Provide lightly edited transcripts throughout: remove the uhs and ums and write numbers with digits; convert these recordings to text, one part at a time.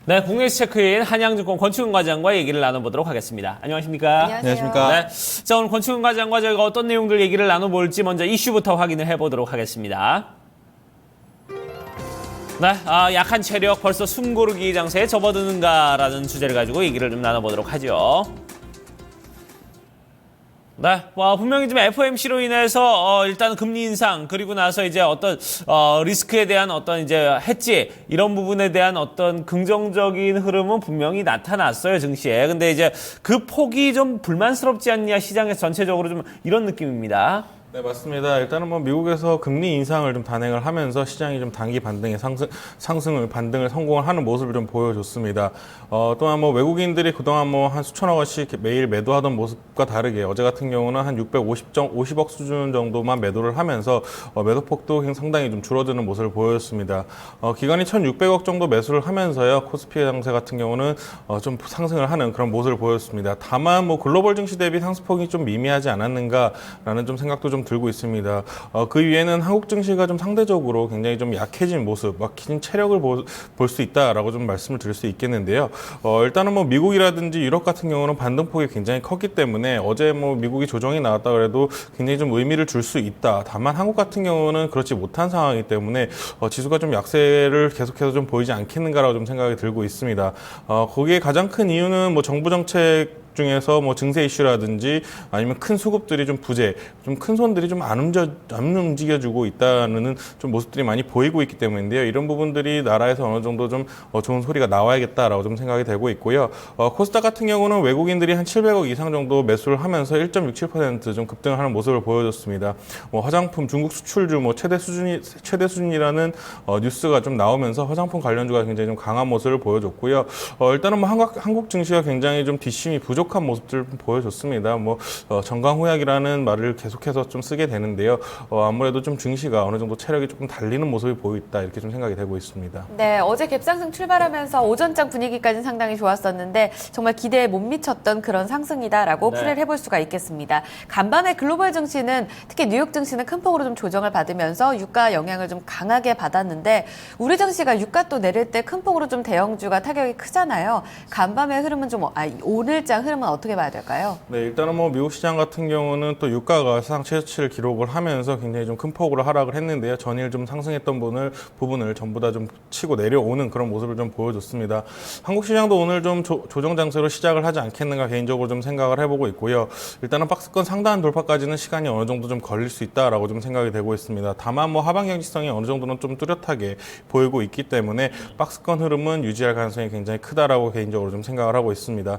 네, 국내시 체크인 한양증권 권충훈 과장과 얘기를 나눠보도록 하겠습니다. 안녕하십니까? 안녕하십니까? 네, 자, 오늘 권충훈 과장과 저희가 어떤 내용들 얘기를 나눠볼지 먼저 이슈부터 확인을 해보도록 하겠습니다. 네, 약한 체력 벌써 숨 고르기 장세에 접어드는가라는 주제를 가지고 얘기를 좀 나눠보도록 하죠. 네, 분명히 좀 FOMC로 인해서 일단 금리 인상 그리고 나서 이제 어떤 리스크에 대한 어떤 이제 해지 이런 부분에 대한 어떤 긍정적인 흐름은 분명히 나타났어요, 증시에. 근데 이제 그 폭이 좀 불만스럽지 않냐, 시장에서 전체적으로 좀 이런 느낌입니다. 네, 맞습니다. 일단은 미국에서 금리 인상을 좀 단행을 하면서 시장이 좀 단기 반등의 반등을 성공을 하는 모습을 좀 보여줬습니다. 또한 외국인들이 그동안 한 수천억 원씩 매일 매도하던 모습과 다르게 어제 같은 경우는 한 50억 수준 정도만 매도를 하면서 매도폭도 상당히 좀 줄어드는 모습을 보였습니다. 기관이 1,600억 정도 매수를 하면서요. 코스피 장세 같은 경우는 좀 상승을 하는 그런 모습을 보였습니다. 다만 글로벌 증시 대비 상승폭이 좀 미미하지 않았는가라는 좀 생각도 좀 들고 있습니다. 그 위에는 한국 증시가 좀 상대적으로 굉장히 좀 약해진 모습, 막힌 체력을 볼 수 있다라고 좀 말씀을 드릴 수 있겠는데요. 일단은 미국이라든지 유럽 같은 경우는 반등폭이 굉장히 컸기 때문에 어제 미국이 조정이 나왔다 그래도 굉장히 좀 의미를 줄 수 있다. 다만 한국 같은 경우는 그렇지 못한 상황이기 때문에 지수가 좀 약세를 계속해서 좀 보이지 않겠는가라고 좀 생각이 들고 있습니다. 거기에 가장 큰 이유는 정부 정책 중에서 증세 이슈라든지 아니면 큰 수급들이 좀 큰 손들이 좀 안 움직여주고 있다는 좀 모습들이 많이 보이고 있기 때문인데요. 이런 부분들이 나라에서 어느 정도 좀 좋은 소리가 나와야겠다라고 좀 생각이 되고 있고요. 코스닥 같은 경우는 외국인들이 한 700억 이상 정도 매수를 하면서 1.67% 좀 급등하는 모습을 보여줬습니다. 화장품 중국 수출주 최대 수준이라는 뉴스가 좀 나오면서 화장품 관련주가 굉장히 좀 강한 모습을 보여줬고요. 일단은 한국 증시가 굉장히 좀 뒷심이 부족한 모습들을 보여줬습니다. 정강후약이라는 말을 계속해서 좀 쓰게 되는데요. 아무래도 좀 증시가 어느 정도 체력이 조금 달리는 모습이 보이다 이렇게 좀 생각이 되고 있습니다. 네, 어제 갭상승 출발하면서 오전장 분위기까지는 상당히 좋았었는데 정말 기대에 못 미쳤던 그런 상승이다라고 풀이를 해볼 수가 있겠습니다. 간밤에 글로벌 증시는 특히 뉴욕 증시는 큰 폭으로 좀 조정을 받으면서 유가 영향을 좀 강하게 받았는데 우리 증시가 유가 또 내릴 때 큰 폭으로 좀 대형주가 타격이 크잖아요. 간밤의 흐름은 오늘장 흐름은 어떻게 봐야 될까요? 네, 일단은 미국 시장 같은 경우는 또 유가가 사상 최저치를 기록을 하면서 굉장히 좀 큰 폭으로 하락을 했는데요. 전일 좀 상승했던 부분을 전부 다 좀 치고 내려오는 그런 모습을 좀 보여줬습니다. 한국 시장도 오늘 좀 조정 장세로 시작을 하지 않겠는가 개인적으로 좀 생각을 해보고 있고요. 일단은 박스권 상단 돌파까지는 시간이 어느 정도 좀 걸릴 수 있다라고 좀 생각이 되고 있습니다. 다만 하방 경직성이 어느 정도는 좀 뚜렷하게 보이고 있기 때문에 박스권 흐름은 유지할 가능성이 굉장히 크다라고 개인적으로 좀 생각을 하고 있습니다.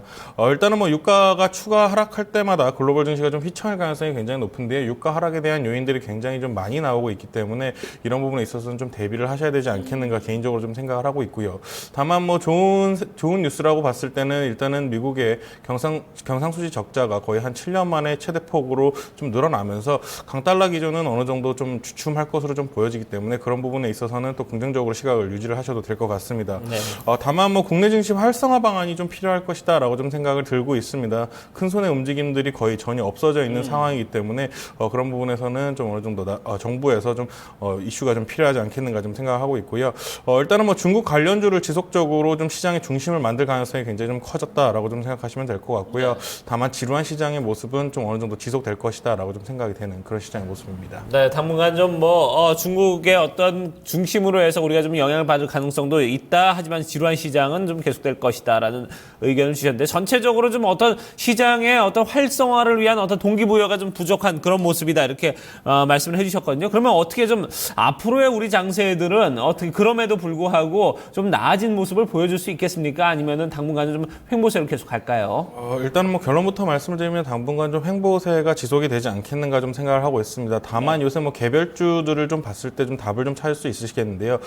일단은 유가가 추가 하락할 때마다 글로벌 증시가 좀 휘청할 가능성이 굉장히 높은데 유가 하락에 대한 요인들이 굉장히 좀 많이 나오고 있기 때문에 이런 부분에 있어서는 좀 대비를 하셔야 되지 않겠는가 개인적으로 좀 생각을 하고 있고요. 다만 좋은 뉴스라고 봤을 때는 일단은 미국의 경상수지 적자가 거의 한 7년 만에 최대 폭으로 좀 늘어나면서 강달러 기조는 어느 정도 좀 주춤할 것으로 좀 보여지기 때문에 그런 부분에 있어서는 또 긍정적으로 시각을 유지를 하셔도 될 것 같습니다. 네. 다만 국내 증시 활성화 방안이 좀 필요할 것이다라고 좀 생각을 들고 있습니다. 큰 손의 움직임들이 거의 전혀 없어져 있는 상황이기 때문에 그런 부분에서는 좀 어느 정도 정부에서 좀 이슈가 좀 필요하지 않겠는가 좀 생각하고 있고요. 일단은 중국 관련주를 지속적으로 좀 시장의 중심을 만들 가능성이 굉장히 좀 커졌다라고 좀 생각하시면 될 것 같고요. 다만 지루한 시장의 모습은 좀 어느 정도 지속될 것이다라고 좀 생각이 되는 그런 시장의 모습입니다. 네, 당분간 좀 중국의 어떤 중심으로 해서 우리가 좀 영향을 받을 가능성도 있다. 하지만 지루한 시장은 좀 계속될 것이다라는 의견을 주셨는데 전체적으로 좀 어떤 시장의 어떤 활성화를 위한 어떤 동기부여가 좀 부족한 그런 모습이다 이렇게 말씀을 해주셨거든요. 그러면 어떻게 좀 앞으로의 우리 장세들은 어떻게 그럼에도 불구하고 좀 나아진 모습을 보여줄 수 있겠습니까? 아니면은 당분간은 좀 횡보세로 계속 갈까요? 일단은 결론부터 말씀을 드리면 당분간 좀 횡보세가 지속이 되지 않겠는가 좀 생각을 하고 있습니다. 다만 요새 개별주들을 좀 봤을 때 좀 답을 좀 찾을 수 있으시겠는데요.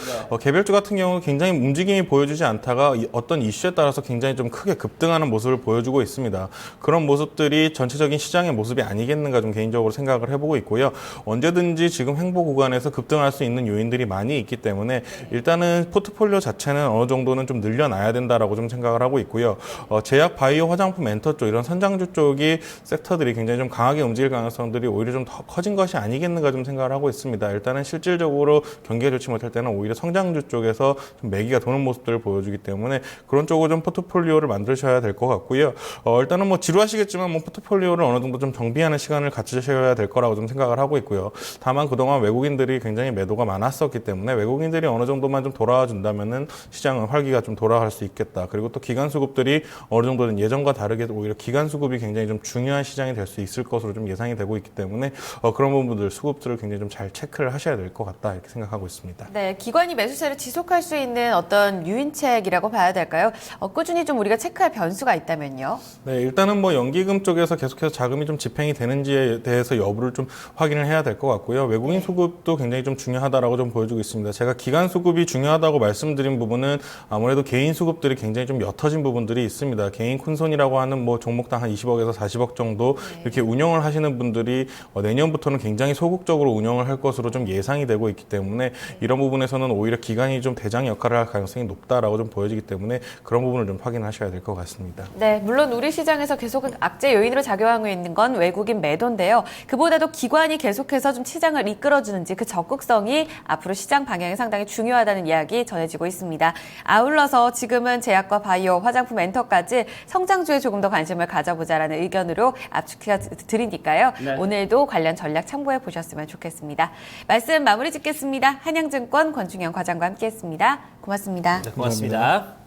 개별주 같은 경우 굉장히 움직임이 보여주지 않다가 어떤 이슈에 따라서 굉장히 좀 크게 급등하는 모습을 보여주고 있습니다. 그런 모습들이 전체적인 시장의 모습이 아니겠는가 좀 개인적으로 생각을 해보고 있고요. 언제든지 지금 횡보 구간에서 급등할 수 있는 요인들이 많이 있기 때문에 일단은 포트폴리오 자체는 어느 정도는 좀 늘려놔야 된다라고 좀 생각을 하고 있고요. 제약, 바이오, 화장품, 엔터 쪽 이런 선장주 쪽이 섹터들이 굉장히 좀 강하게 움직일 가능성들이 오히려 좀 더 커진 것이 아니겠는가 좀 생각을 하고 있습니다. 일단은 실질적으로 경기가 좋지 못할 때는 오히려 성장주 쪽에서 좀 매기가 도는 모습들을 보여주기 때문에 그런 쪽으로 좀 포트폴리오를 만드셔야 될 것 같고요. 일단은 뭐 지루하시겠지만 뭐 포트폴리오를 어느 정도 좀 정비하는 시간을 갖추셔야 될 거라고 좀 생각을 하고 있고요. 다만 그동안 외국인들이 굉장히 매도가 많았었기 때문에 외국인들이 어느 정도만 좀 돌아와 준다면은 시장은 활기가 좀 돌아갈 수 있겠다. 그리고 또 기관 수급들이 어느 정도는 예전과 다르게 오히려 기관 수급이 굉장히 좀 중요한 시장이 될 수 있을 것으로 좀 예상이 되고 있기 때문에 그런 부분들 수급들을 굉장히 좀 잘 체크를 하셔야 될 것 같다 이렇게 생각하고 있습니다. 네, 기관이 매수세를 지속할 수 있는 어떤 유인책이라고 봐야 될까요? 꾸준히 좀 우리가 체크할 변수가 있다면요. 네, 일단은 뭐 연기금 쪽에서 계속해서 자금이 좀 집행이 되는지에 대해서 여부를 좀 확인을 해야 될 것 같고요. 외국인 수급도 굉장히 좀 중요하다라고 좀 보여주고 있습니다. 제가 기관 수급이 중요하다고 말씀드린 부분은 아무래도 개인 수급들이 굉장히 좀 옅어진 부분들이 있습니다. 개인 쿤손이라고 하는 뭐 종목당 한 20억에서 40억 정도 이렇게 운영을 하시는 분들이 내년부터는 굉장히 소극적으로 운영을 할 것으로 좀 예상이 되고 있기 때문에 이런 부분에서는 오히려 기관이 좀 대장 역할을 할 가능성이 높다라고 좀 보여지기 때문에 그런 부분을 좀 확인하셔야 될 것 같습니다. 네, 물론 우리 시장에서 계속 악재 요인으로 작용하고 있는 건 외국인 매도인데요. 그보다도 기관이 계속해서 좀 시장을 이끌어주는지 그 적극성이 앞으로 시장 방향에 상당히 중요하다는 이야기 전해지고 있습니다. 아울러서 지금은 제약과 바이오, 화장품, 엔터까지 성장주에 조금 더 관심을 가져보자라는 의견으로 압축해 드리니까요. 네. 오늘도 관련 전략 참고해 보셨으면 좋겠습니다. 말씀 마무리 짓겠습니다. 한양증권 권중현 과장과 함께했습니다. 고맙습니다. 고맙습니다.